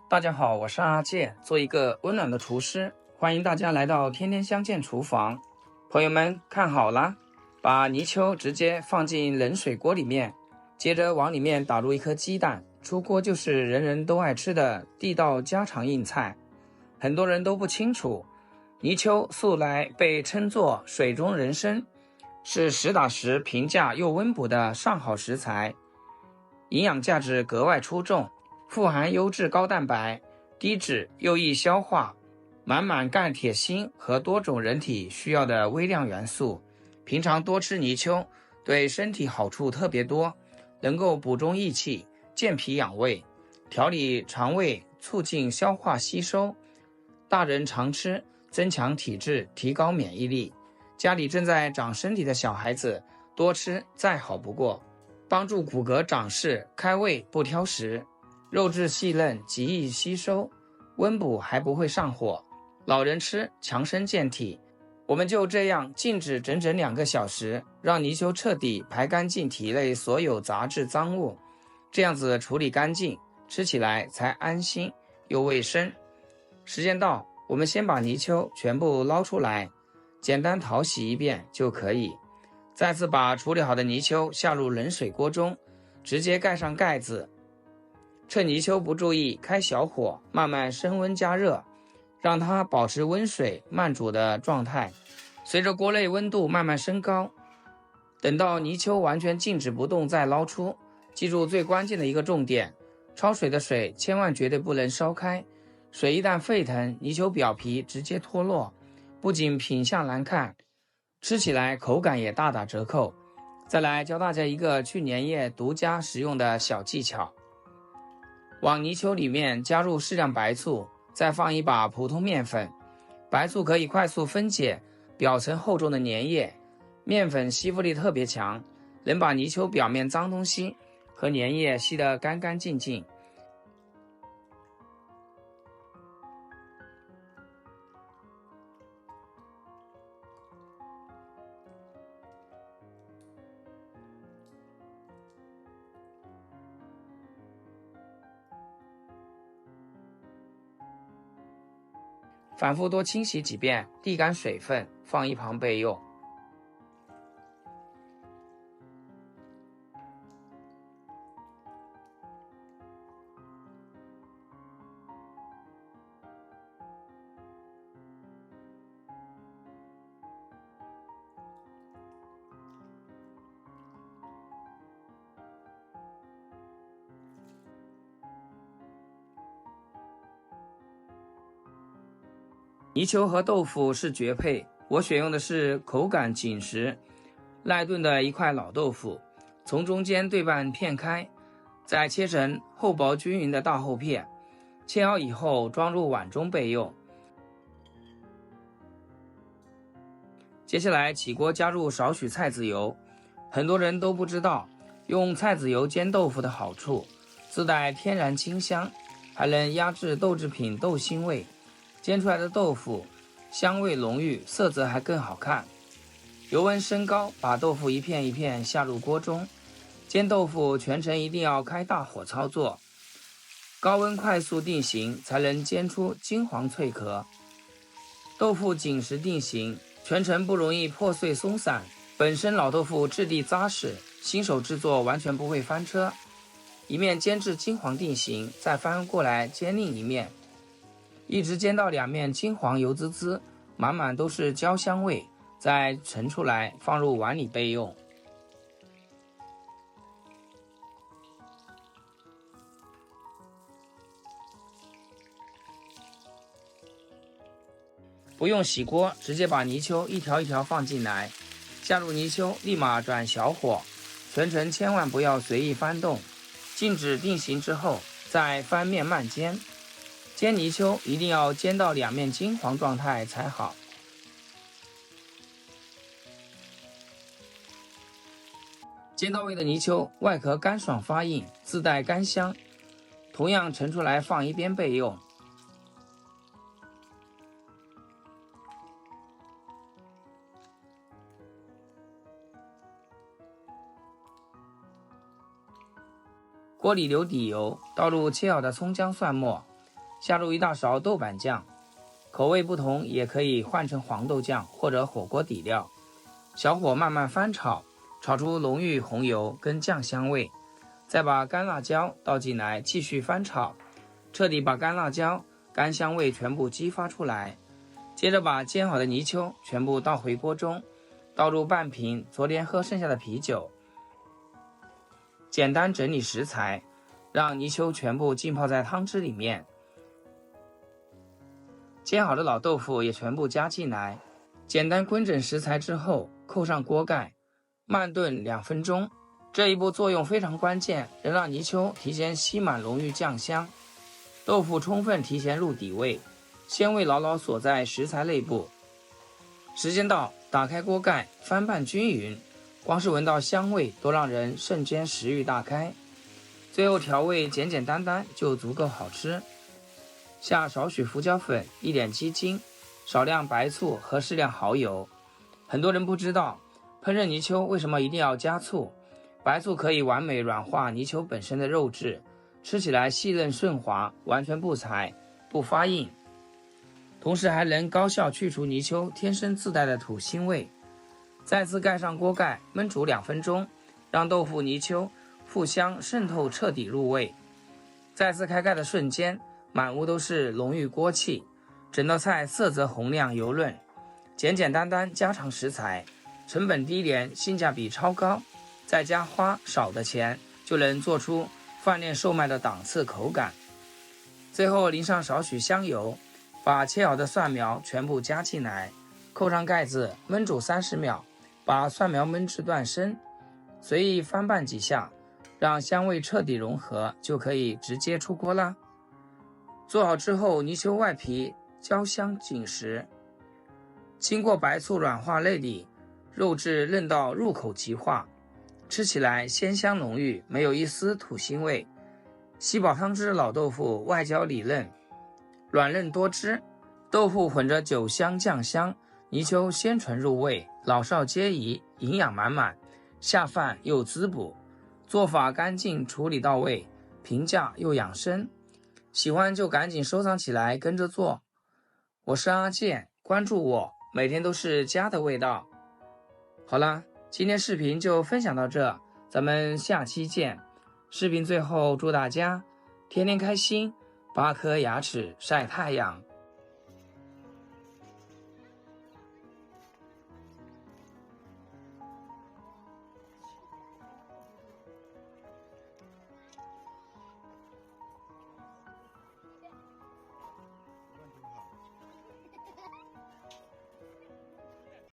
大家好，我是阿健，做一个温暖的厨师，欢迎大家来到天天相见厨房。朋友们看好了，把泥鳅直接放进冷水锅里面，接着往里面打入一颗鸡蛋，出锅就是人人都爱吃的地道家常硬菜。很多人都不清楚，泥鳅素来被称作水中人参，是实打实平价又温补的上好食材，营养价值格外出众，富含优质高蛋白，低脂又易消化，满满钙铁锌和多种人体需要的微量元素。平常多吃泥鳅对身体好处特别多，能够补中益气，健脾养胃，调理肠胃，促进消化吸收。大人常吃，增强体质，提高免疫力。家里正在长身体的小孩子多吃再好不过，帮助骨骼长势，开胃不挑食，肉质细嫩，极易吸收，温补还不会上火。老人吃强身健体。我们就这样静止整整2个小时，让泥鳅彻底排干净体内所有杂质脏物，这样子处理干净，吃起来才安心又卫生。时间到，我们先把泥鳅全部捞出来，简单淘洗一遍就可以。再次把处理好的泥鳅下入冷水锅中，直接盖上盖子，趁泥鳅不注意，开小火慢慢升温加热，让它保持温水慢煮的状态。随着锅内温度慢慢升高，等到泥鳅完全静止不动再捞出。记住最关键的一个重点，焯水的水千万绝对不能烧开，水一旦沸腾，泥鳅表皮直接脱落，不仅品相难看，吃起来口感也大打折扣。再来教大家一个去粘液独家实用的小技巧，往泥鳅里面加入适量白醋，再放一把普通面粉。白醋可以快速分解表层厚重的粘液，面粉吸附力特别强，能把泥鳅表面脏东西和粘液吸得干干净净。反复多清洗几遍，沥干水分，放一旁备用。泥鳅和豆腐是绝配，我选用的是口感紧实耐炖的一块老豆腐，从中间对半片开，再切成厚薄均匀的大厚片，切好以后装入碗中备用。接下来起锅加入少许菜籽油，很多人都不知道用菜籽油煎豆腐的好处，自带天然清香，还能压制豆制品豆腥味，煎出来的豆腐香味浓郁，色泽还更好看。油温升高，把豆腐一片一片下入锅中，煎豆腐全程一定要开大火操作，高温快速定型，才能煎出金黄脆壳。豆腐紧实定型，全程不容易破碎松散，本身老豆腐质地扎实，新手制作完全不会翻车。一面煎至金黄定型，再翻过来煎另一面，一直煎到2面金黄油滋滋，满满都是焦香味，再盛出来放入碗里备用。不用洗锅，直接把泥鳅一条一条放进来，下入泥鳅立马转小火，全程千万不要随意翻动，静止定型之后再翻面慢煎。煎泥鳅一定要煎到2面金黄状态才好。煎到位的泥鳅外壳干爽发硬，自带干香，同样盛出来放一边备用。锅里留底油，倒入切好的葱姜蒜末，下入一大勺豆瓣酱，口味不同也可以换成黄豆酱或者火锅底料，小火慢慢翻炒，炒出浓郁红油跟酱香味，再把干辣椒倒进来继续翻炒，彻底把干辣椒、干香味全部激发出来。接着把煎好的泥鳅全部倒回锅中，倒入半瓶昨天喝剩下的啤酒，简单整理食材，让泥鳅全部浸泡在汤汁里面。煎好的老豆腐也全部加进来，简单滚整食材之后，扣上锅盖，慢炖2分钟。这一步作用非常关键，能让泥鳅提前吸满浓郁酱香，豆腐充分提前入底味，鲜味牢牢锁在食材内部。时间到，打开锅盖，翻拌均匀，光是闻到香味都让人瞬间食欲大开。最后调味简简单单就足够好吃。下少许胡椒粉、1点鸡精、少量白醋和适量蚝油。很多人不知道，烹饪泥鳅为什么一定要加醋？白醋可以完美软化泥鳅本身的肉质，吃起来细嫩顺滑，完全不柴不发硬，同时还能高效去除泥鳅天生自带的土腥味。再次盖上锅盖，焖煮2分钟，让豆腐泥鳅腐香渗透彻底入味。再次开盖的瞬间，满屋都是浓郁锅气，整道菜色泽红亮油润，简简单单家常食材，成本低廉，性价比超高，在家花少的钱就能做出饭店售卖的档次口感。最后淋上少许香油，把切好的蒜苗全部加进来，扣上盖子焖煮30秒，把蒜苗焖至断生，随意翻拌几下，让香味彻底融合，就可以直接出锅啦。做好之后，泥鳅外皮焦香紧实，经过白醋软化内里，肉质嫩到入口即化，吃起来鲜香浓郁，没有一丝土腥味。吸饱汤汁的老豆腐外焦里嫩，软嫩多汁，豆腐混着酒香酱香，泥鳅鲜醇入味，老少皆宜，营养满满，下饭又滋补。做法干净，处理到位，平价又养生。喜欢就赶紧收藏起来，跟着做。我是阿健，关注我，每天都是家的味道。好啦，今天视频就分享到这，咱们下期见。视频最后祝大家天天开心，8颗牙齿晒太阳。